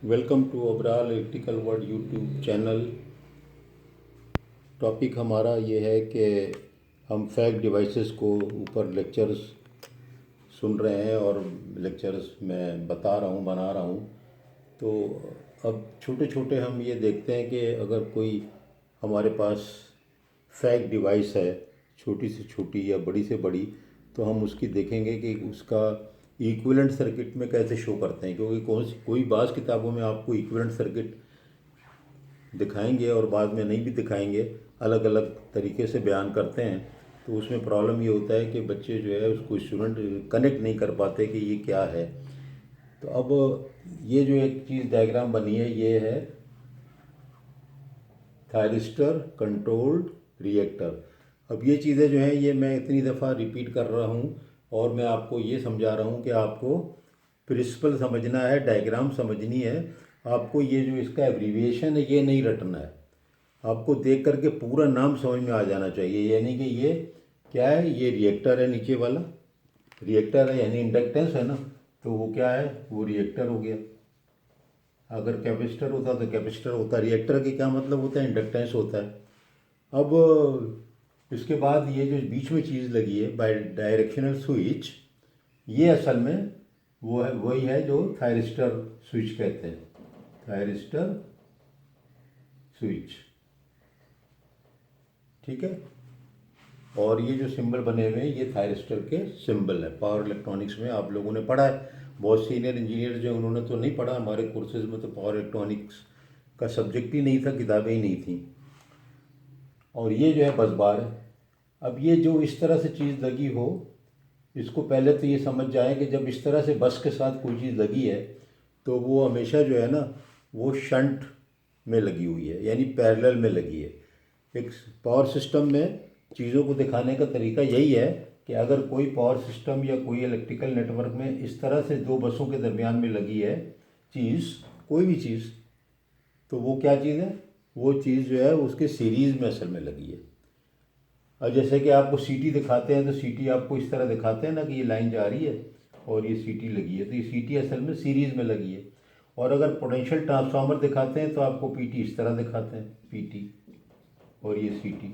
Welcome to overall electrical world YouTube channel. Topic हमारा ये है कि हम फैक डिवाइसेस को ऊपर लेक्चर्स सुन रहे हैं और लेक्चर्स मैं बता रहा हूँ, बना रहा हूँ। तो अब छोटे छोटे हम ये देखते हैं कि अगर कोई हमारे पास फैक डिवाइस है, छोटी से छोटी या बड़ी से बड़ी, तो हम उसकी देखेंगे कि उसका इक्विवेलेंट सर्किट में कैसे शो करते हैं। क्योंकि कोई बाज़ किताबों में आपको इक्विवेलेंट सर्किट दिखाएंगे और बाद में नहीं भी दिखाएंगे, अलग अलग तरीके से बयान करते हैं। तो उसमें प्रॉब्लम ये होता है कि बच्चे जो है उसको स्टूडेंट कनेक्ट नहीं कर पाते कि ये क्या है। तो अब ये जो एक चीज़ डायग्राम बनी है ये है थायरिस्टर कंट्रोल्ड रिएक्टर। अब ये चीज़ें जो हैं ये मैं इतनी दफ़ा रिपीट कर रहा हूँ और मैं आपको ये समझा रहा हूँ कि आपको प्रिंसिपल समझना है, डायग्राम समझनी है। आपको ये जो इसका एब्रीविएशन है ये नहीं रटना है, आपको देख करके पूरा नाम समझ में आ जाना चाहिए। यानी कि ये क्या है, ये रिएक्टर है, नीचे वाला रिएक्टर है, यानी इंडक्टेंस है ना, तो वो क्या है, वो रिएक्टर हो गया। अगर कैपेसिटर होता तो कैपेसिटर होता। रिएक्टर के क्या मतलब होता है, इंडक्टेंस होता है। अब इसके बाद ये जो बीच में चीज़ लगी है बाय डायरेक्शनल स्विच, ये असल में वो है, वही है जो थायरिस्टर स्विच कहते हैं, थायरिस्टर स्विच। ठीक है। और ये जो सिंबल बने हुए हैं ये थायरिस्टर के सिंबल है। पावर इलेक्ट्रॉनिक्स में आप लोगों ने पढ़ा है, बहुत सीनियर इंजीनियर जो उन्होंने तो नहीं पढ़ा। हमारे कोर्सेज में तो पावर इलेक्ट्रॉनिक्स का सब्जेक्ट ही नहीं था, किताबें ही नहीं थी। और ये जो है बस बार है। अब ये जो इस तरह से चीज़ लगी हो, इसको पहले तो ये समझ जाए कि जब इस तरह से बस के साथ कोई चीज़ लगी है तो वो हमेशा जो है ना वो शंट में लगी हुई है, यानी पैरेलल में लगी है। एक पावर सिस्टम में चीज़ों को दिखाने का तरीका यही है कि अगर कोई पावर सिस्टम या कोई इलेक्ट्रिकल नेटवर्क में इस तरह से दो बसों के दरमियान में लगी है चीज़, कोई भी चीज़, तो वो क्या चीज़ है, वो चीज़ जो है उसके सीरीज़ में असल में लगी है। अब जैसे कि आपको सीटी दिखाते हैं तो सीटी आपको इस तरह दिखाते हैं ना कि ये लाइन जा रही है और ये सीटी लगी है, तो ये सीटी असल में सीरीज़ में लगी है। और अगर पोटेंशियल ट्रांसफार्मर दिखाते हैं तो आपको पीटी इस तरह दिखाते हैं, पीटी और ये सीटी।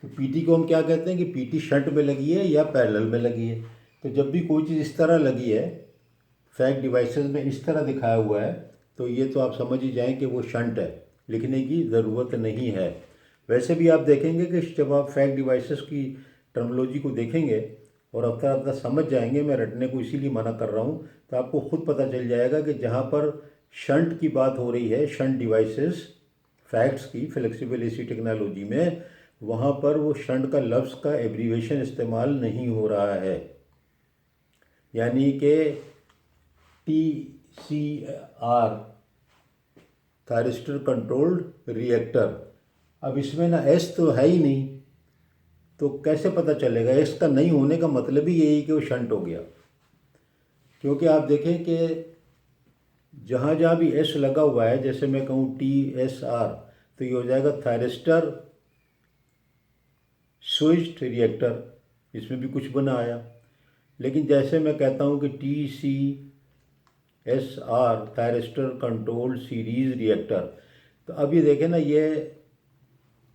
तो पीटी को हम क्या कहते हैं कि पीटी शंट में लगी है या पैरेलल में लगी है। तो जब भी कोई चीज़ इस तरह लगी है, फैक डिवाइसेस में इस तरह दिखाया हुआ है, तो ये तो आप समझ ही जाएं कि वो शंट है, लिखने की ज़रूरत नहीं है। वैसे भी आप देखेंगे कि जब आप फैक डिवाइसेस की टर्मोलॉजी को देखेंगे और अपना अपना समझ जाएंगे, मैं रटने को इसीलिए मना कर रहा हूँ, तो आपको खुद पता चल जाएगा कि जहाँ पर शंट की बात हो रही है, शंट डिवाइसेस फैक्ट्स की फ्लेक्सिबल एसी टेक्नोलॉजी में, वहाँ पर वो शंट का लफ्ज़ का एब्रीवेशन इस्तेमाल नहीं हो रहा है। यानी कि TCR, थायरिस्टर कंट्रोल्ड रिएक्टर। अब इसमें ना एस तो है ही नहीं, तो कैसे पता चलेगा। एस का नहीं होने का मतलब ही यही कि वो शंट हो गया। क्योंकि आप देखें कि जहाँ जहाँ भी एस लगा हुआ है, जैसे मैं कहूँ TSR, तो ये हो जाएगा थायरिस्टर स्विच्ड रिएक्टर, इसमें भी कुछ बना आया। लेकिन जैसे मैं कहता हूँ कि TCSR, thyristor controlled series reactor, तो अब ये देखें ना, ये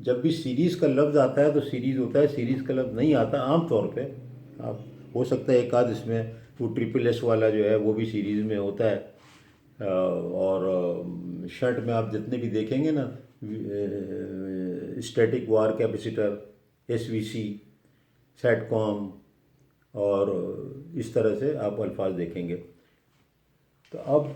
जब भी सीरीज़ का लफ्ज़ आता है तो सीरीज़ होता है, सीरीज़ का लफ्ज़ नहीं आता आम तौर पे। आप हो सकता है एक आध इसमें वो ट्रिपल एस वाला जो है वो भी सीरीज़ में होता है। और शर्ट में आप जितने भी देखेंगे ना, स्टैटिक वार कैपेसिटर, SVC, सेटकॉम, और इस तरह से आप अल्फाज देखेंगे। तो अब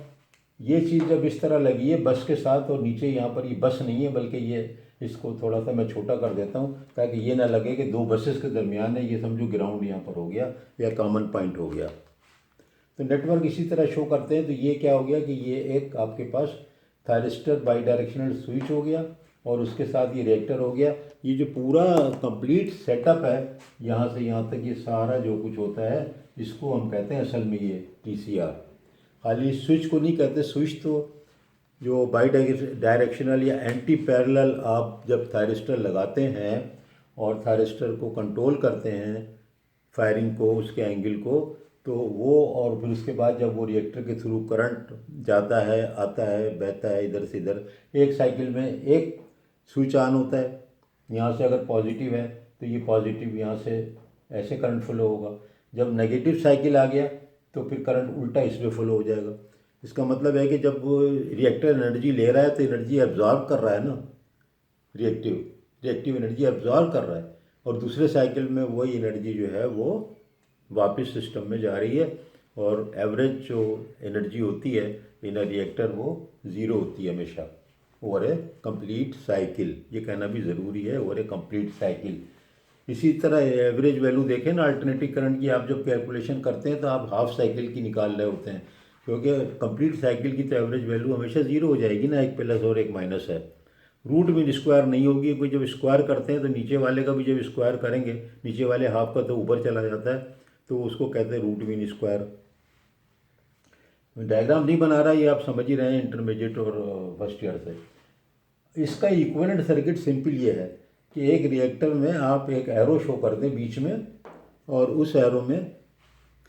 ये चीज़ जब इस तरह लगी है बस के साथ, और नीचे यहाँ पर ये बस नहीं है बल्कि ये, इसको थोड़ा सा मैं छोटा कर देता हूँ ताकि ये ना लगे कि दो बसेस के दरमियान है, ये समझो ग्राउंड यहाँ पर हो गया या कॉमन पॉइंट हो गया। तो नेटवर्क इसी तरह शो करते हैं। तो ये क्या हो गया कि ये एक आपके पास थायरिस्टर बाई डायरेक्शनल स्विच हो गया और उसके साथ ये रिएक्टर हो गया। ये जो पूरा कंप्लीट सेटअप है यहाँ से यहाँ तक, ये सारा जो कुछ होता है इसको हम कहते हैं असल में ये TCR। खाली स्विच को नहीं कहते, स्विच तो जो बाई डायरेक्शनल या एंटी पैरेलल आप जब थायरिस्टर लगाते हैं और थायरिस्टर को कंट्रोल करते हैं, फायरिंग को, उसके एंगल को, तो वो, और फिर उसके बाद जब वो रिएक्टर के थ्रू करंट जाता है, आता है, बहता है इधर से इधर, एक साइकिल में एक स्विच ऑन होता है। यहाँ से अगर पॉजिटिव है तो ये पॉजिटिव यहाँ से ऐसे करंट फ्लो होगा। जब नेगेटिव साइकिल आ गया तो फिर करंट उल्टा इसमें फ्लो हो जाएगा। इसका मतलब है कि जब वो रिएक्टर एनर्जी ले रहा है तो एनर्जी एब्जॉर्ब कर रहा है ना, रिएक्टिव रिएक्टिव एनर्जी एब्जॉर्ब कर रहा है, और दूसरे साइकिल में वही एनर्जी जो है वो वापस सिस्टम में जा रही है, और एवरेज जो एनर्जी होती है इन अ रिएक्टर वो ज़ीरो होती है हमेशा ओवर ए कंप्लीट साइकिल। ये कहना भी ज़रूरी है, ओवर ए कंप्लीट साइकिल। इसी तरह एवरेज वैल्यू देखें ना अल्टरनेटिव करंट की, आप जब कैलकुलेशन करते हैं तो आप हाफ साइकिल की निकाल रहे होते हैं, क्योंकि कंप्लीट साइकिल की तो एवरेज वैल्यू हमेशा ज़ीरो हो जाएगी ना, एक प्लस और एक माइनस है। रूट मीन स्क्वायर नहीं होगी, कोई जब स्क्वायर करते हैं तो नीचे वाले का भी जब स्क्वायर करेंगे, नीचे वाले हाफ का तो ऊपर चला जाता है, तो उसको कहते हैं रूट मीन स्क्वायर। डायग्राम नहीं बना रहा, ये आप समझ ही रहे हैं इंटरमीडिएट और फर्स्ट ईयर से। इसका इक्विवेलेंट सर्किट सिंपल ये है कि एक रिएक्टर में आप एक एरो शो कर दें बीच में, और उस एरो में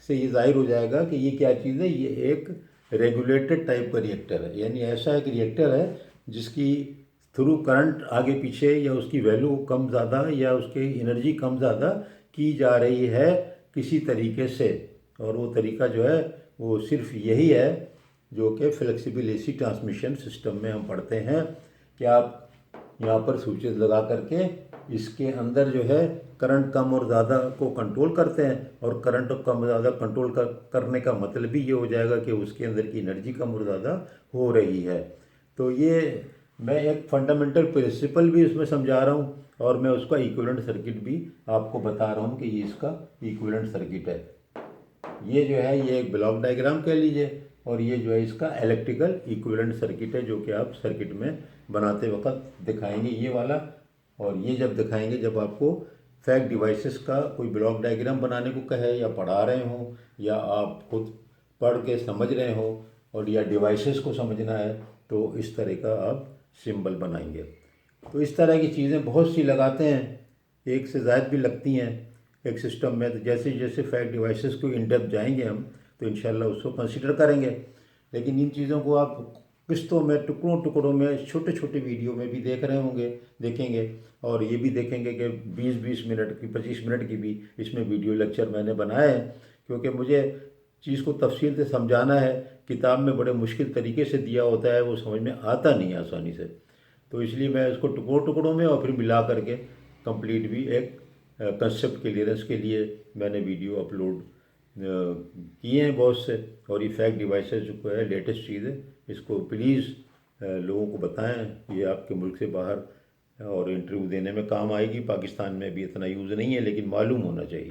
से ये जाहिर हो जाएगा कि ये क्या चीज़ है, ये एक रेगुलेटेड टाइप का रिएक्टर है। यानी ऐसा एक रिएक्टर है जिसकी थ्रू करंट आगे पीछे या उसकी वैल्यू कम ज़्यादा या उसकी एनर्जी कम ज़्यादा की जा रही है किसी तरीके से, और वो तरीका जो है वो सिर्फ यही है जो कि फ्लेक्सिबल एसी ट्रांसमिशन सिस्टम में हम पढ़ते हैं कि आप यहाँ पर स्विचेस लगा करके इसके अंदर जो है करंट कम और ज़्यादा को कंट्रोल करते हैं, और करंट कम ज़्यादा कंट्रोल करने का मतलब भी ये हो जाएगा कि उसके अंदर की एनर्जी कम और ज़्यादा हो रही है। तो ये मैं एक फंडामेंटल प्रिंसिपल भी इसमें समझा रहा हूँ, और मैं उसका इक्विवेलेंट सर्किट भी आपको बता रहा हूँ कि ये इसका इक्विवेलेंट सर्किट है। ये जो है ये एक ब्लॉक डायग्राम कह लीजिए, और ये जो है इसका इलेक्ट्रिकल इक्विवेलेंट सर्किट है जो कि आप सर्किट में बनाते वक्त दिखाएंगे ये वाला। और ये जब दिखाएंगे जब आपको फैक्ट डिवाइसेस का कोई ब्लॉक डायग्राम बनाने को कहे, या पढ़ा रहे हों, या आप खुद पढ़ के समझ रहे हो, और या डिवाइसेस को समझना है, तो इस तरह का आप सिंबल बनाएंगे। तो इस तरह की चीज़ें बहुत सी लगाते हैं, एक से ज़्यादा भी लगती हैं एक सिस्टम में। तो जैसे जैसे फैक्ट डिवाइसेस को इन डेप्थ जाएंगे हम, तो इंशाल्लाह उसको कंसिडर करेंगे। लेकिन इन चीज़ों को आप किस्तों में, टुकड़ों टुकड़ों में, छोटे छोटे वीडियो में भी देख रहे होंगे, देखेंगे, और ये भी देखेंगे कि 20-20 मिनट की, 25 मिनट की भी इसमें वीडियो लेक्चर मैंने बनाए हैं, क्योंकि मुझे चीज़ को तफसील से समझाना है। किताब में बड़े मुश्किल तरीके से दिया होता है, वो समझ में आता नहीं आसानी से, तो इसलिए मैं इसको टुकड़ों टुकड़ों में और फिर मिला करके कंप्लीट भी एक कंसेप्ट क्लियरेंस के लिए मैंने वीडियो अपलोड किए हैं बहुत से। और ये फैक्ट डिवाइसेस जो है लेटेस्ट चीज़ है, इसको प्लीज़ लोगों को बताएं, ये आपके मुल्क से बाहर और इंटरव्यू देने में काम आएगी। पाकिस्तान में भी इतना यूज़ नहीं है, लेकिन मालूम होना चाहिए।